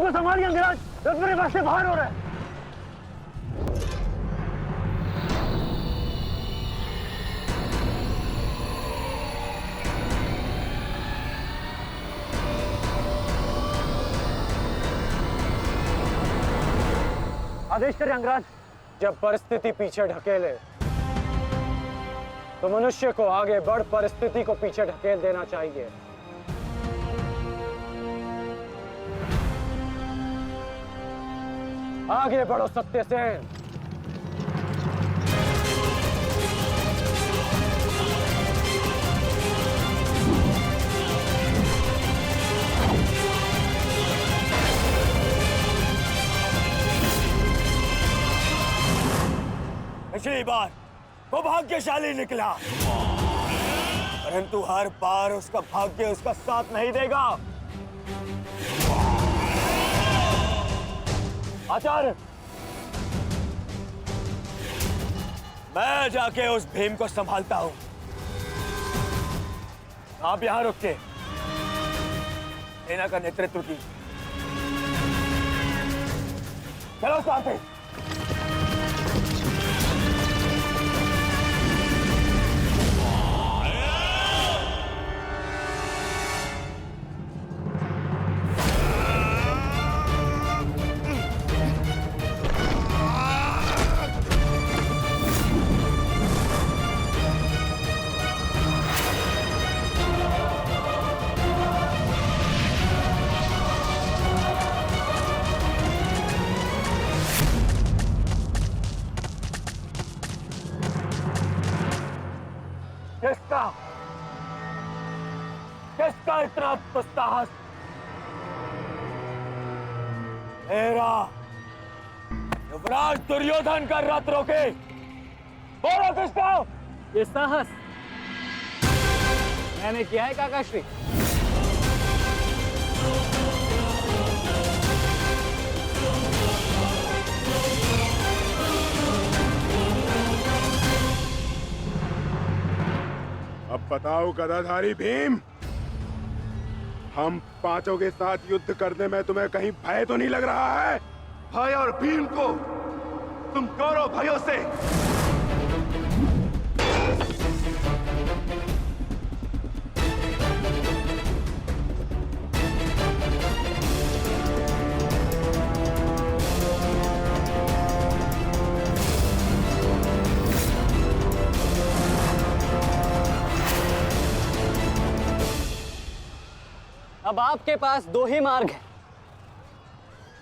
को संभालिए अंगराज, रथ मेरे पास से बाहर हो रहा है। आदेश करें अंगराज। जब परिस्थिति पीछे ढकेले तो मनुष्य को आगे बढ़ परिस्थिति को पीछे ढकेल देना चाहिए। आगे बढ़ो सत्यसेन। पिछली बार वो भाग्यशाली निकला, परंतु हर बार उसका भाग्य उसका साथ नहीं देगा। आचार्य, मैं जाके उस भीम को संभालता हूं, आप यहां रुक के सेना का नेतृत्व की। चलो साथी। किसका इतना दुस्साहस? मेरा युवराज दुर्योधन का रथ रोके। बोलो किसका? ये साहस मैंने किया है काकाश्री। अब बताओ गदाधारी भीम, हम पांचों के साथ युद्ध करने में तुम्हें कहीं भय तो नहीं लग रहा है? भय और भीम को तुम कौरव भाइयों से अब आपके पास दो ही मार्ग है,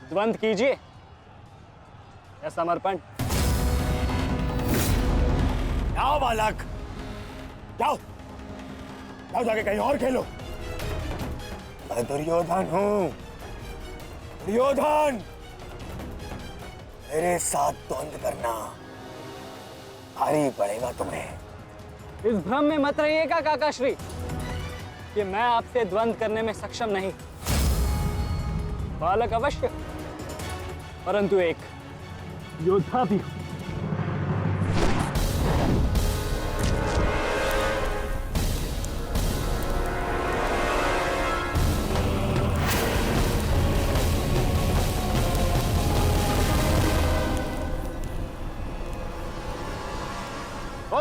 द्वंद्व कीजिए या समर्पण। जाओ बालक, जाओ जाओ, जाके कहीं और खेलो। मैं दुर्योधन हूं, दुर्योधन। मेरे साथ द्वंद्व करना भारी पड़ेगा तुम्हें। इस भ्रम में मत रहिएगा काकाश्री कि मैं आपसे द्वंद्व करने में सक्षम नहीं। बालक अवश्य, परंतु एक योद्धा भी हूं।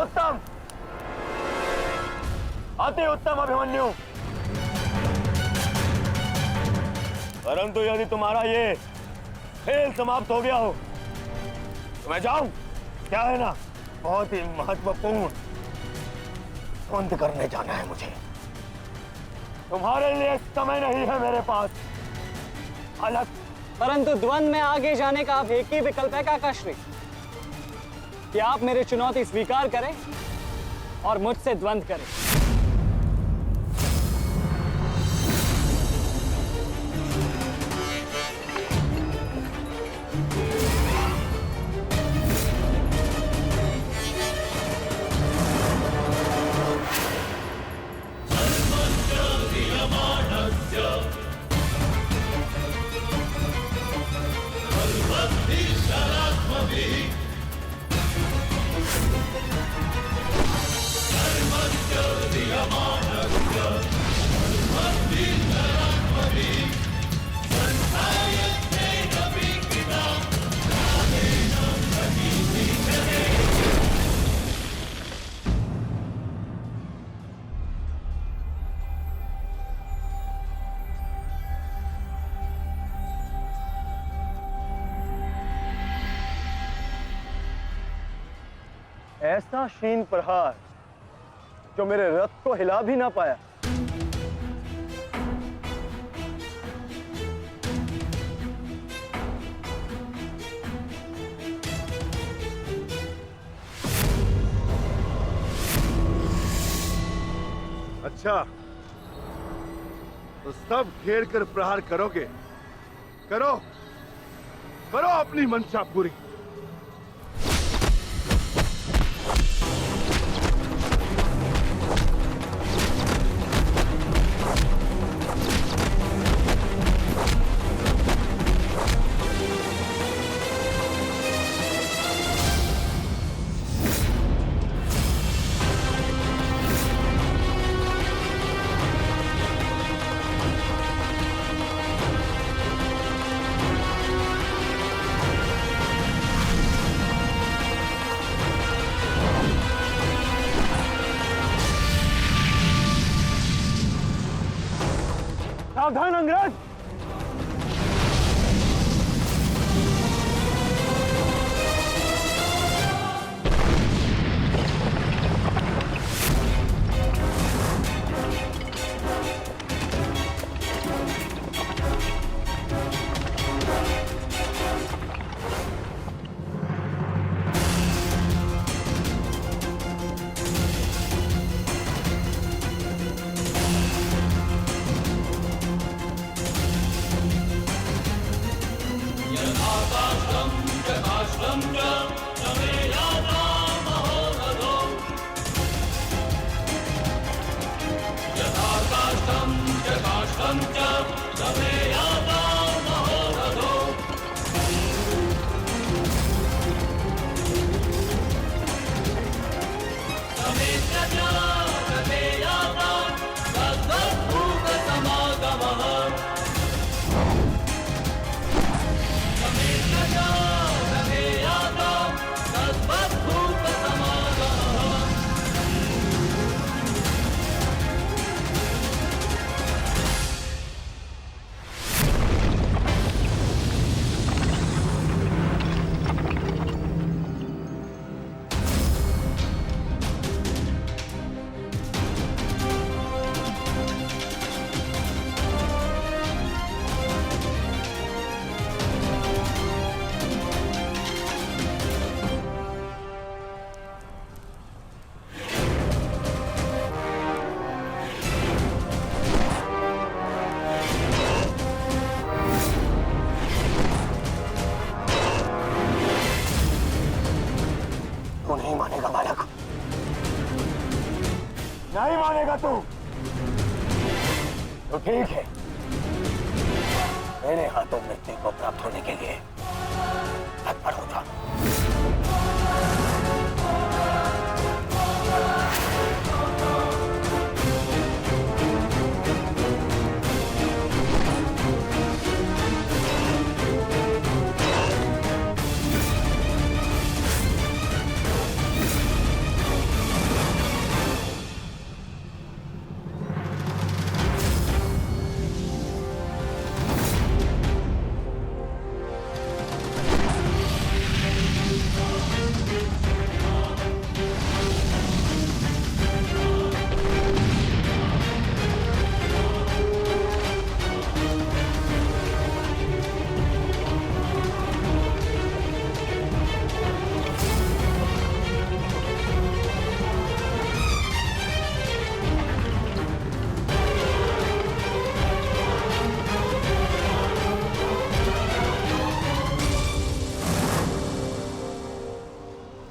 उत्तम, अति उत्तम अभिमन्यु। परंतु यदि तुम्हारा ये खेल समाप्त हो गया हो तो मैं जाऊं? क्या है ना, बहुत ही महत्वपूर्ण द्वंद्व करने जाना है मुझे। तुम्हारे लिए समय नहीं है मेरे पास अलग। परंतु द्वंद्व में आगे जाने का अब एक ही विकल्प है काकाश्री, कि आप मेरी चुनौती स्वीकार करें और मुझसे द्वंद्व करें। ऐसा शीन प्रहार जो मेरे रथ को हिला भी ना पाया। अच्छा, तो सब घेर कर प्रहार करोगे? करो, करो अपनी मंशा पूरी। सावधान अंगराज! तू नहीं मानेगा बालक, नहीं मानेगा तू। तो ठीक है, मेरे हाथों मृत्यु को प्राप्त होने के लिए तत्पर हो जा।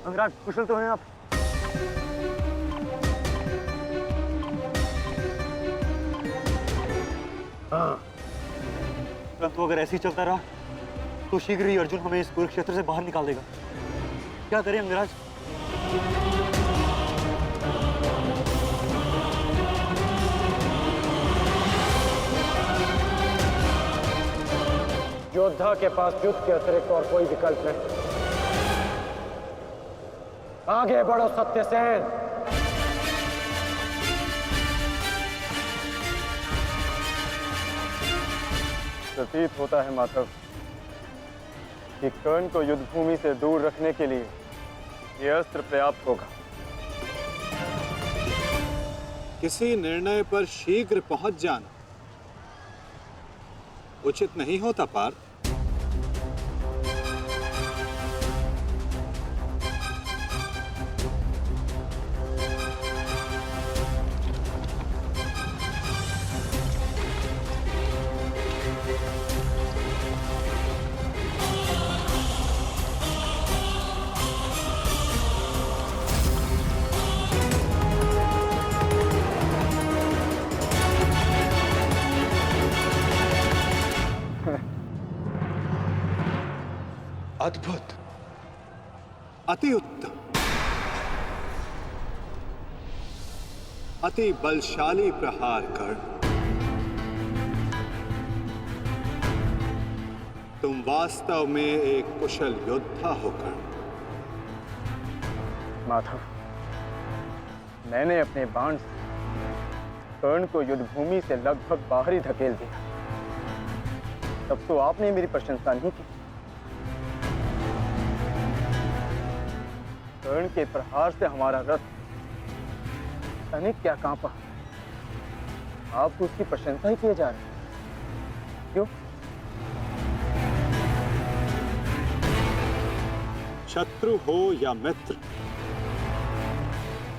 अंगराज, कुशल तो हैं आप? हाँ, परंतु अगर ऐसे ही चलता रहा तो शीघ्र ही अर्जुन हमें इस कुरुक्षेत्र से बाहर निकाल देगा। क्या करें अंगराज? योद्धा के पास युद्ध के अतिरिक्त और कोई विकल्प नहीं। आगे बढ़ो सत्यसेन। प्रतीत होता है माधव कि कर्ण को युद्ध भूमि से दूर रखने के लिए ये अस्त्र पर्याप्त होगा। किसी निर्णय पर शीघ्र पहुंच जाना उचित नहीं होता पार्थ। अद्भुत, अति उत्तम, अति बलशाली प्रहार कर तुम वास्तव में एक कुशल योद्धा होकर। माधव, मैंने अपने बाण से कर्ण को युद्ध भूमि से लगभग बाहर ही धकेल दिया, तब तो आपने मेरी प्रशंसा नहीं की। कर्ण के प्रहार से हमारा रथ तनिक क्या कांपा, आप तो उसकी प्रशंसा ही किए जा रहे हैं। क्यों? शत्रु हो या मित्र,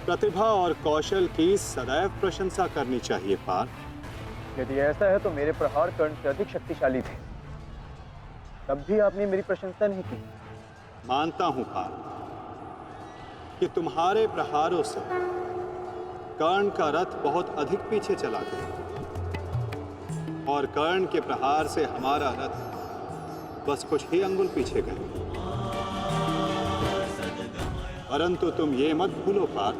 प्रतिभा और कौशल की सदैव प्रशंसा करनी चाहिए पार्थ। यदि ऐसा है तो मेरे प्रहार कर्ण से अधिक शक्तिशाली थे, तब भी आपने मेरी प्रशंसा नहीं की। मानता हूं पार्थ कि तुम्हारे प्रहारों से कर्ण का रथ बहुत अधिक पीछे चला गया और कर्ण के प्रहार से हमारा रथ बस कुछ ही अंगुल पीछे गए। परंतु तुम ये मत भूलो पार्थ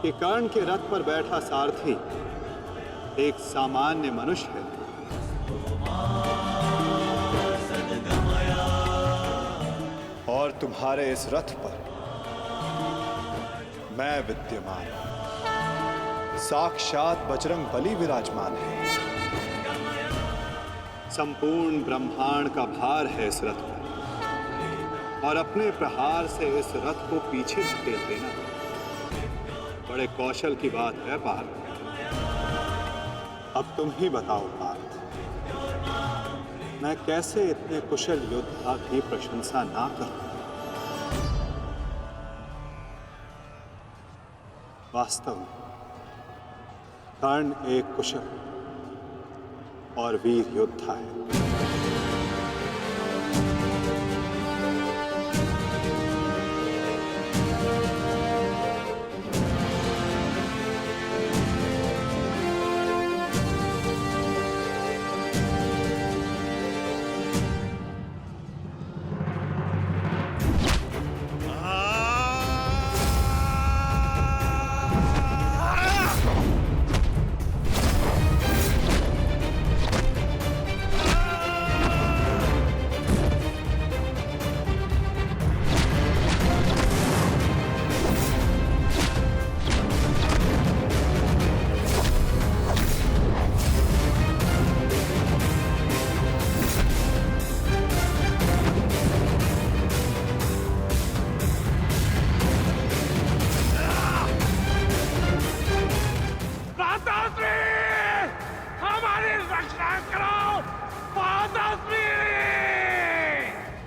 कि कर्ण के रथ पर बैठा सारथी एक सामान्य मनुष्य है। और तुम्हारे इस रथ पर मैं विद्यमान, साक्षात बजरंग बली विराजमान है। संपूर्ण ब्रह्मांड का भार है इस रथ पर और अपने प्रहार से इस रथ को पीछे धकेल देना बड़े कौशल की बात है पार्थ। अब तुम ही बताओ पार्थ, मैं कैसे इतने कुशल योद्धा की प्रशंसा ना करूं। वास्तव में कर्ण एक कुशल और वीर योद्धा है।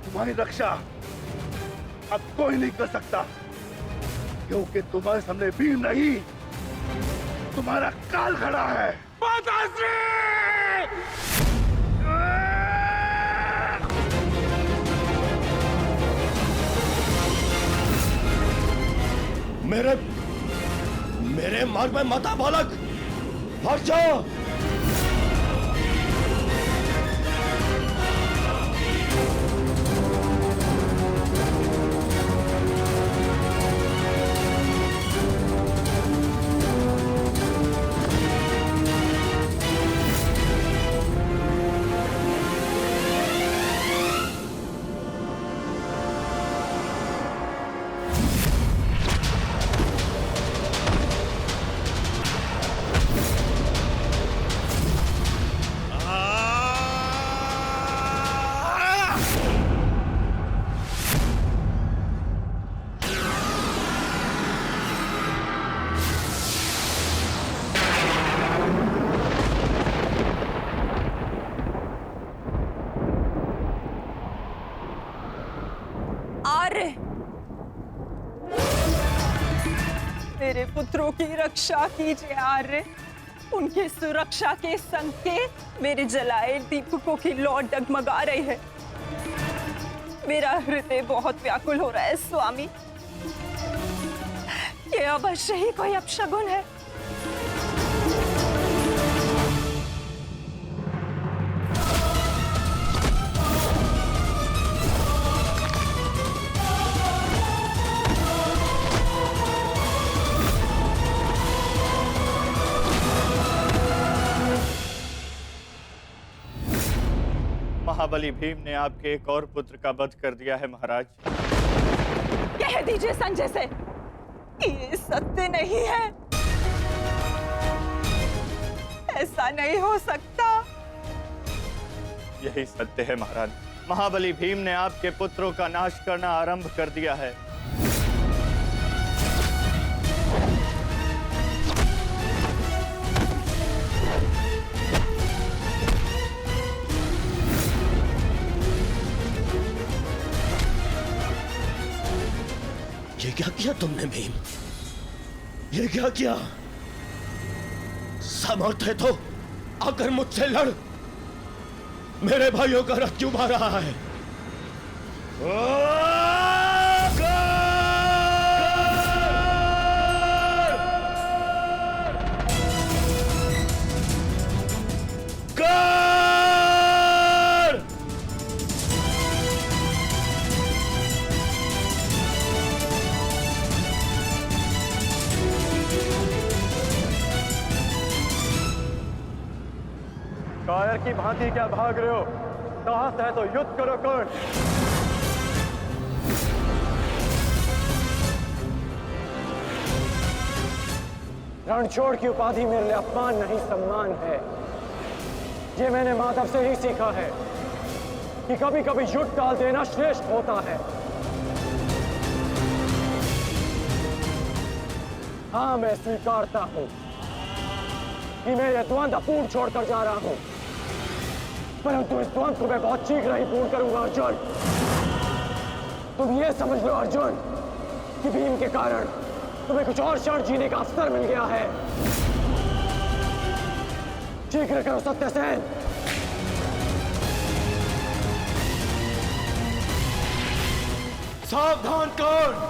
तुम्हारी रक्षा अब कोई नहीं कर सकता, क्योंकि तुम्हारे सामने भीम नहीं, तुम्हारा काल खड़ा है। मेरे मार्ग में मत आ बालक, हट जाओ। पुत्रों की रक्षा कीजिए आर्य। उनकी सुरक्षा के संकेत मेरे जलाए दीपकों की लौ डगमगा रही है। मेरा हृदय बहुत व्याकुल हो रहा है स्वामी। ये अवश्य ही कोई अपशगुन है। महाबली भीम ने आपके एक और पुत्र का वध कर दिया है महाराज। कह दीजिए संजय से, ये सत्य नहीं है। ऐसा नहीं हो सकता। यही सत्य है महाराज। महाबली भीम ने आपके पुत्रों का नाश करना आरंभ कर दिया है। ये क्या किया तुमने भीम? ये क्या किया? समर्थ है तो आकर मुझसे लड़। मेरे भाइयों का रथ क्यों भर रहा है? कायर की भांति क्या भाग रहे हो? साहस है तो युद्ध करो कर्ण। रणछोड़ की उपाधि मेरे लिए अपमान नहीं सम्मान है। ये मैंने माधव से ही सीखा है कि कभी कभी युद्ध टाल देना श्रेष्ठ होता है। हाँ, मैं स्वीकारता हूं कि मैं ये द्वंद्व अपूर्ण छोड़कर जा रहा हूं, परंतु इस द्वंद्व को मैं बहुत शीघ्र ही पूर्ण करूंगा अर्जुन। तुम ये समझ लो अर्जुन कि भीम के कारण तुम्हें कुछ और क्षण जीने का अवसर मिल गया है। शीघ्र करो सत्यसेन। सावधान कर्ण।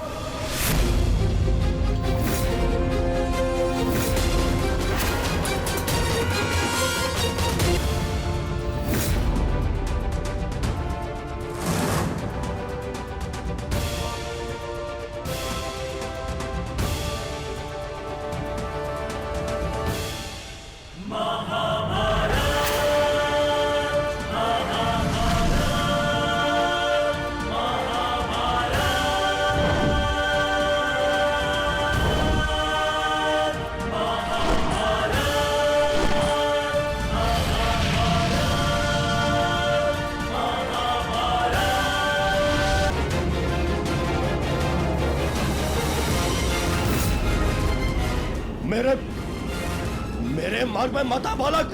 मेरे मार्ग में मत आ बालक,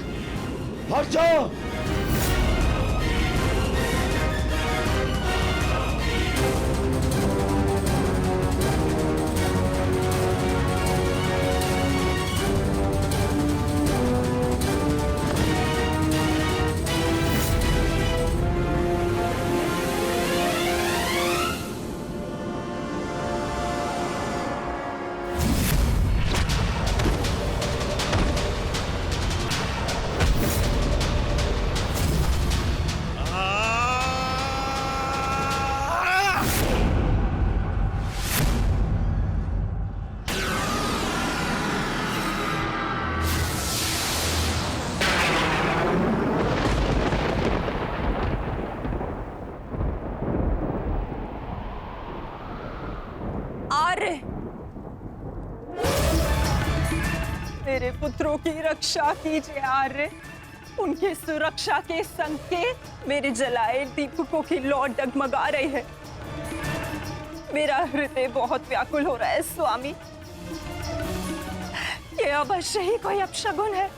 हट जाओ। मेरे पुत्रों की रक्षा कीजिए आर्य। उनकी सुरक्षा के संकेत मेरे जलाए दीपकों की लौ डगमगा रही है। मेरा हृदय बहुत व्याकुल हो रहा है स्वामी। ये अवश्य ही कोई अपशगुन है।